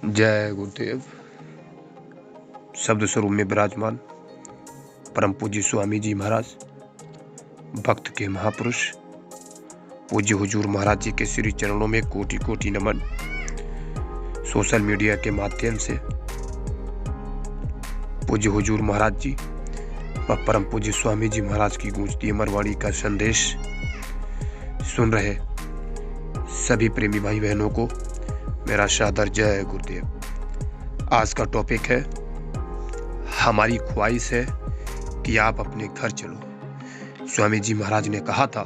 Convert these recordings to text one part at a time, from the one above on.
जय गुरुदेव। शब्द स्वरूप में विराजमान परम पूज्य स्वामी जी महाराज, भक्त के महापुरुष पूज्य हुजूर महाराज जी के श्री चरणों में कोटि कोटि नमन। सोशल मीडिया के माध्यम से पूज्य हुजूर महाराज जी व परम पूज्य स्वामी जी महाराज की गूंजती अमरवाणी का संदेश सुन रहे सभी प्रेमी भाई बहनों को मेरा सादर जय गुरुदेव। आज का टॉपिक है, हमारी ख्वाहिश है कि आप अपने घर चलो। स्वामी जी महाराज ने कहा था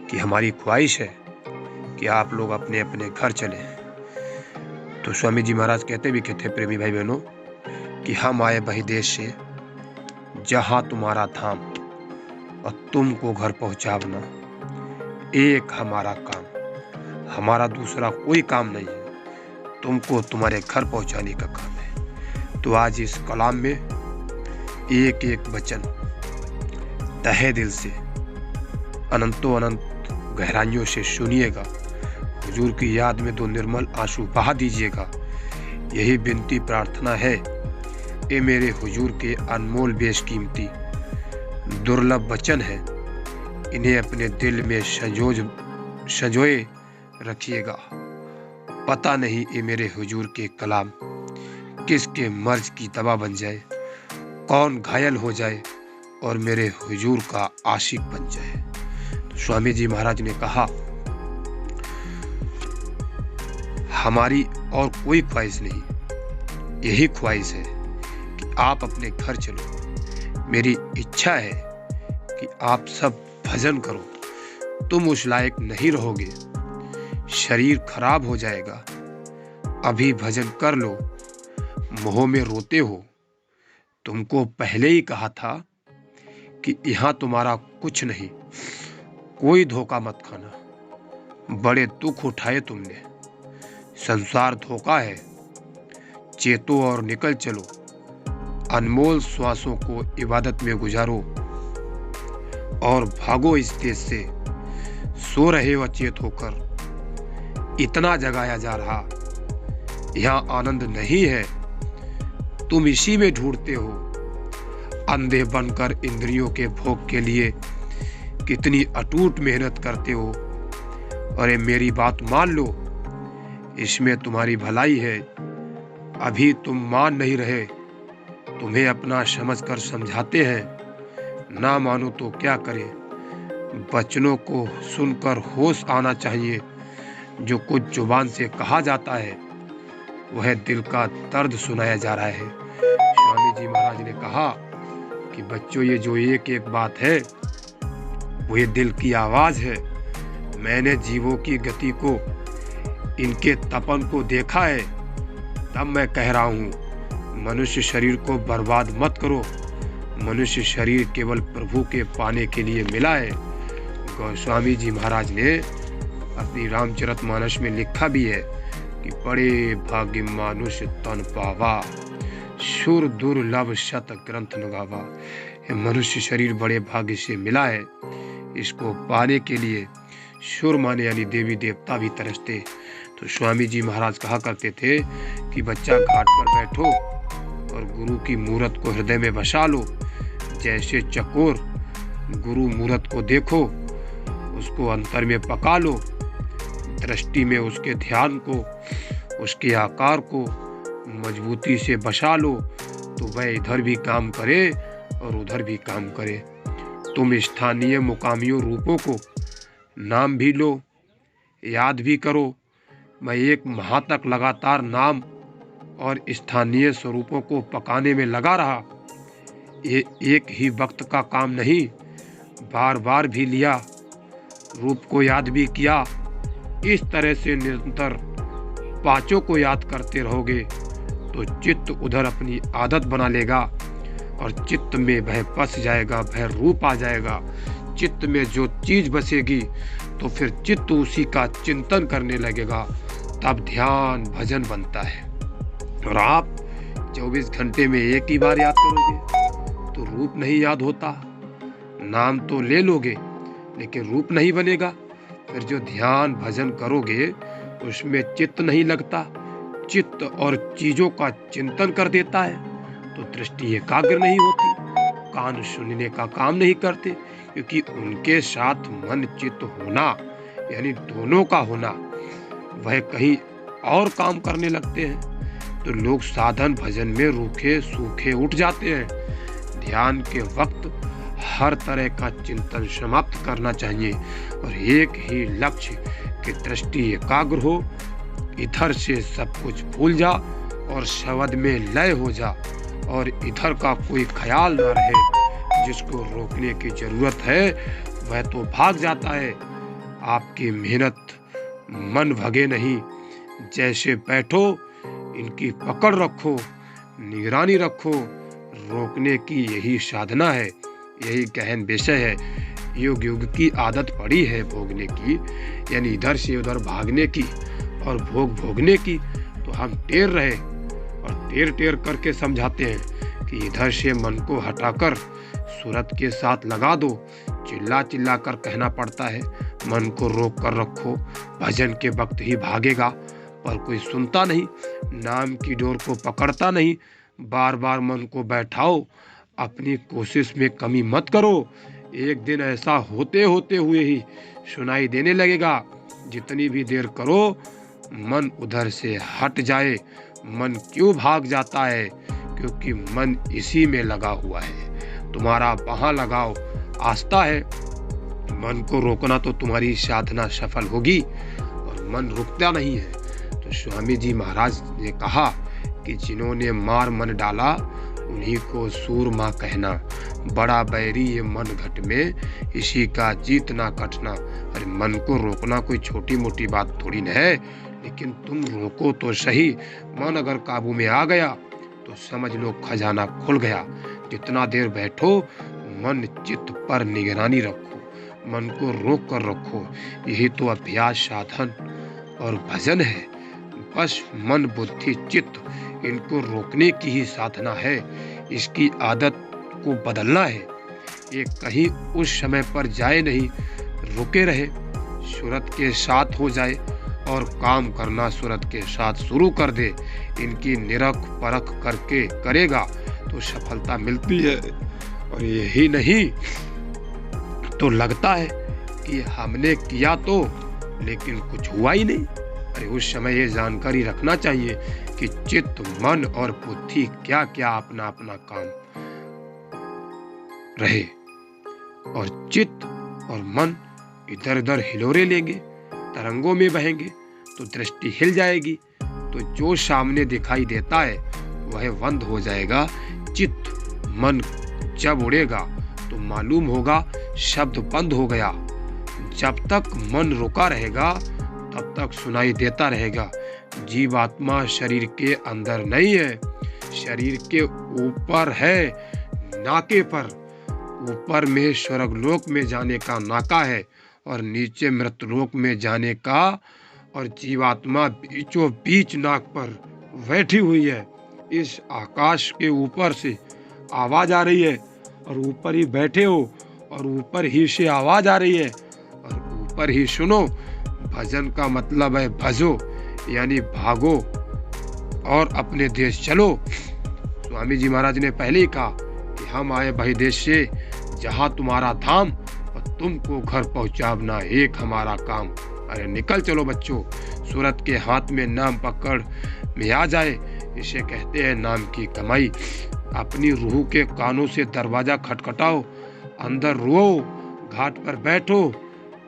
कि हमारी ख्वाहिश है कि आप लोग अपने अपने घर चलें। तो स्वामी जी महाराज कहते भी कहते प्रेमी भाई बहनों कि हम आए वही देश से जहां तुम्हारा धाम और तुमको घर पहुंचावना एक हमारा काम। हमारा दूसरा कोई काम नहीं है, तुमको तुम्हारे घर पहुंचाने का काम है। तो आज इस कलाम में एक एक वचन तहे दिल से अनंतों अनंत गहराइयों से सुनिएगा। हुजूर की याद में दो निर्मल आंसू बहा दीजिएगा। यही विनती प्रार्थना है। ये मेरे हुजूर के अनमोल बेशकीमती दुर्लभ वचन है, इन्हें अपने दिल में संजोए रखिएगा। पता नहीं ये मेरे हुजूर के कलाम किसके मर्ज की दवा बन जाए, कौन घायल हो जाए और मेरे हुजूर का आशिक बन जाए। तो स्वामी जी महाराज ने कहा, हमारी और कोई ख्वाहिश नहीं, यही ख्वाहिश है कि आप अपने घर चलो। मेरी इच्छा है कि आप सब भजन करो। तुम उस लायक नहीं रहोगे, शरीर खराब हो जाएगा। अभी भजन कर लो, मोह में रोते हो। तुमको पहले ही कहा था कि यहाँ तुम्हारा कुछ नहीं, कोई धोखा मत खाना। बड़े दुख उठाए तुमने, संसार धोखा है। चेतो और निकल चलो, अनमोल श्वासों को इबादत में गुजारो और भागो इस देश से। सो रहे हो अचेत होकर, इतना जगाया जा रहा, यहाँ आनंद नहीं है। तुम इसी में ढूंढते हो। अंधे बनकर इंद्रियों के भोग के लिए कितनी अटूट मेहनत करते हो। अरे मेरी बात मान लो, इसमें तुम्हारी भलाई है। अभी तुम मान नहीं रहे, तुम्हें अपना समझकर समझाते हैं। ना मानो तो क्या करें। वचनों को सुनकर होश आना चाहिए। जो कुछ जुबान से कहा जाता है वह दिल का दर्द सुनाया जा रहा है। स्वामी जी महाराज ने कहा कि बच्चों, ये जो एक एक बात है वो ये दिल की आवाज है। मैंने जीवों की गति को, इनके तपन को देखा है, तब मैं कह रहा हूँ मनुष्य शरीर को बर्बाद मत करो। मनुष्य शरीर केवल प्रभु के पाने के लिए मिला है। गोस्वामी जी महाराज ने अपनी रामचरितमानस में लिखा भी है कि बड़े भाग्य मानुष तन पावा, सुर दुर्लभ शत ग्रंथ लगावा। ये मनुष्य शरीर बड़े भाग्य से मिला है। इसको पाने के लिए सुर माने यानी देवी देवता भी तरसते। तो स्वामी जी महाराज कहा करते थे कि बच्चा घाट पर बैठो और गुरु की मूरत को हृदय में बसा लो। जैसे चकोर गुरु मूरत को देखो, उसको अंतर में पका लो। दृष्टि में उसके ध्यान को, उसके आकार को मजबूती से बसा लो, तो वह इधर भी काम करे और उधर भी काम करे। तुम स्थानीय मुकामियों रूपों को नाम भी लो, याद भी करो। मैं एक माह तक लगातार नाम और स्थानीय स्वरूपों को पकाने में लगा रहा। ये एक ही वक्त का काम नहीं, बार बार भी लिया, रूप को याद भी किया। इस तरह से निरंतर पांचों को याद करते रहोगे तो चित्त उधर अपनी आदत बना लेगा और चित्त में वह बस जाएगा, वह रूप आ जाएगा। चित्त में जो चीज बसेगी तो फिर चित्त उसी का चिंतन करने लगेगा। तब ध्यान भजन बनता है। और आप 24 घंटे में एक ही बार याद करोगे तो रूप नहीं याद होता। नाम तो ले लोगे लेकिन रूप नहीं बनेगा। फिर जो ध्यान भजन करोगे उसमें चित्त नहीं लगता, चित्त और चीजों का चिंतन कर देता है तो दृष्टि एकाग्र नहीं होती, कान सुनने का काम नहीं करते, क्योंकि उनके साथ मन चित्त होना यानी दोनों का होना, वह कहीं और काम करने लगते हैं। तो लोग साधन भजन में रूखे सूखे उठ जाते हैं। ध्यान के वक्त हर तरह का चिंतन समाप्त करना चाहिए और एक ही लक्ष्य की दृष्टि एकाग्र हो। इधर से सब कुछ भूल जा और शब्द में लय हो जा और इधर का कोई ख्याल न रहे। जिसको रोकने की जरूरत है वह तो भाग जाता है। आपकी मेहनत मन भगे नहीं, जैसे बैठो इनकी पकड़ रखो, निगरानी रखो। रोकने की यही साधना है, यही गहन विषय है। युग युग की आदत पड़ी है भोगने की, यानी इधर से उधर भागने की और भोग भोगने की। तो हम टेर रहे और टेर टेर करके समझाते हैं कि इधर से मन को हटाकर सूरत के साथ लगा दो। चिल्ला चिल्ला कर कहना पड़ता है, मन को रोक कर रखो, भजन के वक्त ही भागेगा। पर कोई सुनता नहीं, नाम की डोर को पकड़ता नहीं। बार बार मन को बैठाओ, अपनी कोशिश में कमी मत करो। एक दिन ऐसा होते होते हुए ही सुनाई देने लगेगा। जितनी भी देर करो मन उधर से हट जाए। मन क्यों भाग जाता है? क्योंकि मन इसी में लगा हुआ है। तुम्हारा वहां लगाओ आस्था है। मन को रोकना तो तुम्हारी साधना सफल होगी और मन रुकता नहीं है। तो स्वामी जी महाराज ने कहा कि जिन्होंने मार मन डाला उन्हीं को सूरमा कहना। बड़ा बैरी ये मन घट में, इसी का जीतना कटना। अरे मन को रोकना कोई छोटी मोटी बात थोड़ी न है, लेकिन तुम रोको तो सही। मन अगर काबू में आ गया तो समझ लो खजाना खुल गया। जितना देर बैठो मन चित्त पर निगरानी रखो, मन को रोक कर रखो। यही तो अभ्यास साधन और भजन है। बस मन बुद्धि चित्त इनको रोकने की ही साधना है। इसकी आदत को बदलना है। ये कहीं उस समय पर जाए नहीं, रुके रहे, सूरत के साथ हो जाए और काम करना सूरत के साथ शुरू कर दे। इनकी निरख परख करके करेगा तो सफलता मिलती है। और यही नहीं तो लगता है कि हमने किया तो, लेकिन कुछ हुआ ही नहीं। अरे उस समय ये जानकारी रखना चाहिए कि चित्त मन और बुद्धि क्या क्या अपना अपना काम रहे। और चित्त और मन इधर उधर हिलोरे लेंगे, तरंगों में बहेंगे तो दृष्टि हिल जाएगी। तो जो सामने दिखाई देता है वह बंद हो जाएगा। चित्त मन जब उड़ेगा तो मालूम होगा शब्द बंद हो गया। जब तक मन रुका रहेगा तब तक सुनाई देता रहेगा। जीवात्मा शरीर के अंदर नहीं है, शरीर के ऊपर है, नाके पर। ऊपर में स्वर्गलोक में जाने का नाका है और नीचे मृतलोक में जाने का। और जीवात्मा बीचों बीच नाक पर बैठी हुई है। इस आकाश के ऊपर से आवाज आ रही है और ऊपर ही बैठे हो और ऊपर ही से आवाज आ रही है और ऊपर ही सुनो। भजन का मतलब है भजो, यानी भागो और अपने देश चलो। स्वामी जी महाराज ने पहले ही कहा कि हम आए भाई देश से जहां तुम्हारा धाम और तुमको घर पहुंचाना एक हमारा काम। अरे निकल चलो बच्चों, सूरत के हाथ में नाम पकड़ में आ जाए। इसे कहते हैं नाम की कमाई। अपनी रूह के कानों से दरवाजा खटखटाओ, अंदर रो, घाट पर बैठो,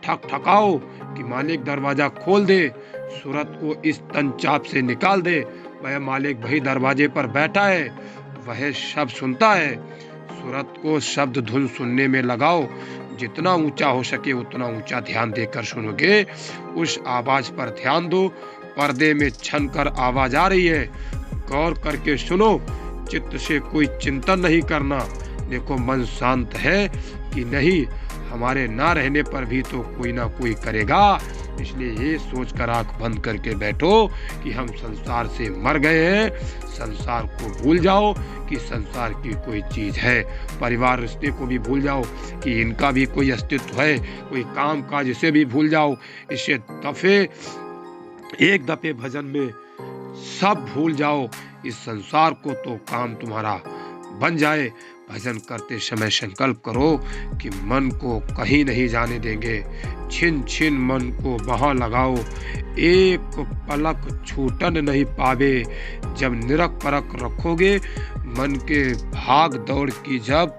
ठक ठकाओ कि मालिक दरवाजा खोल दे, सूरत को इस तंचाप से निकाल दे। वह मालिक भाई दरवाजे पर बैठा है, वह शब्द सुनता है। सूरत को शब्द धुन सुनने में लगाओ। जितना ऊंचा हो सके उतना ऊंचा ध्यान देकर सुनोगे। उस आवाज पर ध्यान दो। पर्दे में छन कर आवाज आ रही है, गौर करके सुनो। चित्त से कोई चिंतन नहीं करना। देखो मन शांत है कि नहीं, हमारे ना रहने पर भी तो कोई ना कोई करेगा। इसलिए ये सोचकर आंख बंद करके बैठो कि हम संसार से मर गए हैं। संसार को भूल जाओ कि संसार की कोई चीज है। परिवार रिश्ते को भी भूल जाओ कि इनका भी कोई अस्तित्व है। कोई काम काज इसे भी भूल जाओ। इसे एक दफे भजन में सब भूल जाओ इस संसार को तो काम तुम्हारा बन जाए। भजन करते समय संकल्प करो कि मन को कहीं नहीं जाने देंगे। छिन छिन मन को वहां लगाओ, एक पलक छूटन नहीं पावे। जब निरख परख रखोगे मन के भाग दौड़ की जब,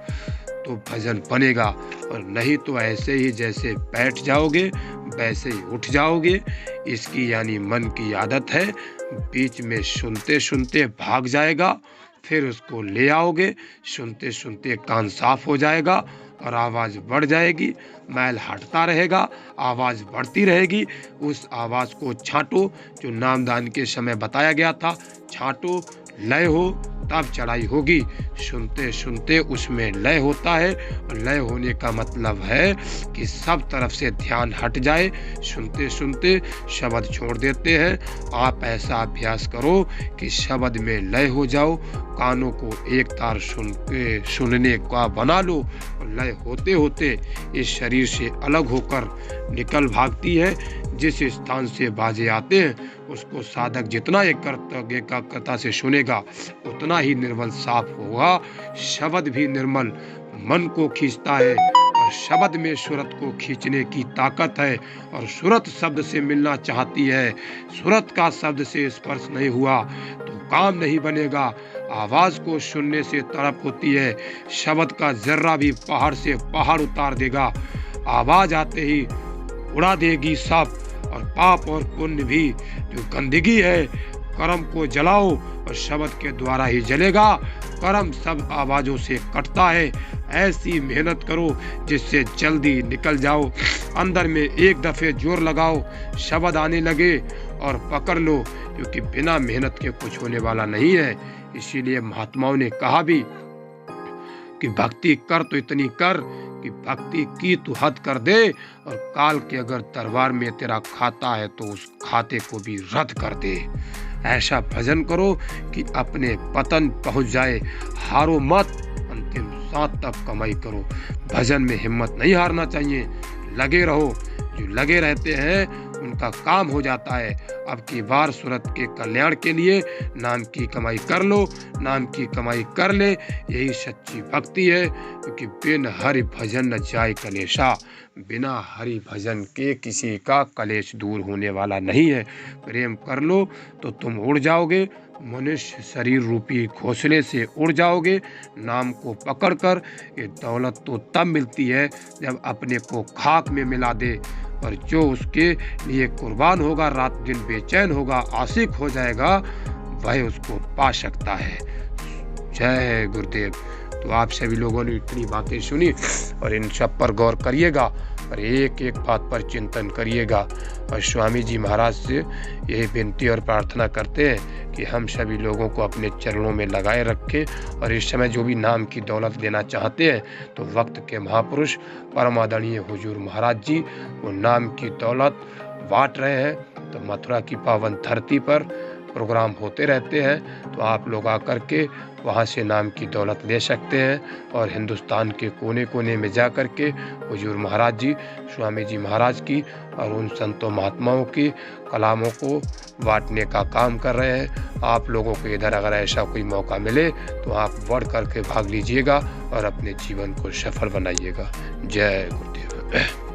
तो भजन बनेगा। और नहीं तो ऐसे ही जैसे बैठ जाओगे वैसे ही उठ जाओगे। इसकी यानी मन की आदत है, बीच में सुनते सुनते भाग जाएगा, फिर उसको ले आओगे, सुनते सुनते कान साफ हो जाएगा और आवाज़ बढ़ जाएगी। मैल हटता रहेगा, आवाज़ बढ़ती रहेगी। उस आवाज़ को छांटो जो नामदान के समय बताया गया था। छांटो, लय हो तब चढ़ाई होगी। सुनते सुनते उसमें लय होता है, और लय होने का मतलब है कि सब तरफ से ध्यान हट जाए। सुनते सुनते शब्द छोड़ देते हैं। आप ऐसा अभ्यास करो कि शब्द में लय हो जाओ। कानों को एक तार सुनने का बना लो, और लय होते होते इस शरीर से अलग होकर निकल भागती है। जिस स्थान से बाजे आते हैं उसको साधक जितना एकाग्रता से सुनेगा उतना ही निर्मल साफ होगा। शब्द भी निर्मल मन को खींचता है, और शब्द में सूरत को खींचने की ताकत है। और सूरत शब्द से मिलना चाहती है। सूरत का शब्द से स्पर्श नहीं हुआ तो काम नहीं बनेगा। आवाज को सुनने से तड़प होती है। शब्द का जर्रा भी पहाड़ से पहाड़ उतार देगा। आवाज आते ही उड़ा देगी सब, और पाप और पुण्य भी। जो गंदगी है कर्म को जलाओ, और शब्द के द्वारा ही जलेगा। कर्म सब आवाजों से कटता है। ऐसी मेहनत करो जिससे जल्दी निकल जाओ। अंदर में एक दफे जोर लगाओ, शब्द आने लगे और पकड़ लो, क्योंकि बिना मेहनत के कुछ होने वाला नहीं है। इसीलिए महात्माओं ने कहा भी कि भक्ति कर तो इतनी कर कि भक्ति की तू हद कर दे, और काल के अगर तलवार में तेरा खाता है तो उस खाते को भी रद्द कर दे। ऐसा भजन करो कि अपने पतन पहुंच जाए। हारो मत, अंतिम सांस तक कमाई करो। भजन में हिम्मत नहीं हारना चाहिए, लगे रहो। जो लगे रहते हैं उनका काम हो जाता है। अब की बार सूरत के कल्याण के लिए नाम की कमाई कर लो, नाम की कमाई कर ले। यही सच्ची भक्ति है, क्योंकि बिन हरि भजन न जाए कलेशा। बिना हरि भजन के किसी का कलेश दूर होने वाला नहीं है। प्रेम कर लो तो तुम उड़ जाओगे। मनुष्य शरीर रूपी घोंसले से उड़ जाओगे। नाम को पकड़कर ये दौलत तो तब मिलती है जब अपने को खाक में मिला दे। पर जो उसके लिए कुर्बान होगा, रात दिन बेचैन होगा, आशिक हो जाएगा, वह उसको पा सकता है। जय गुरुदेव। तो आप सभी लोगों ने इतनी बातें सुनी, और इन सब पर गौर करिएगा, और एक एक बात पर चिंतन करिएगा। और स्वामी जी महाराज से यही विनती और प्रार्थना करते हैं कि हम सभी लोगों को अपने चरणों में लगाए रखें। और इस समय जो भी नाम की दौलत लेना चाहते हैं तो वक्त के महापुरुष परम आदरणीय हुजूर महाराज जी वो नाम की दौलत बांट रहे हैं। तो मथुरा की पावन धरती पर प्रोग्राम होते रहते हैं, तो आप लोग आकर के वहाँ से नाम की दौलत ले सकते हैं। और हिंदुस्तान के कोने कोने में जा कर के हुजूर महाराज जी, स्वामी जी महाराज की और उन संतों महात्माओं की कलामों को बांटने का काम कर रहे हैं। आप लोगों को इधर अगर ऐसा कोई मौका मिले तो आप बढ़ कर के भाग लीजिएगा और अपने जीवन को सफल बनाइएगा। जय गुरुदेव।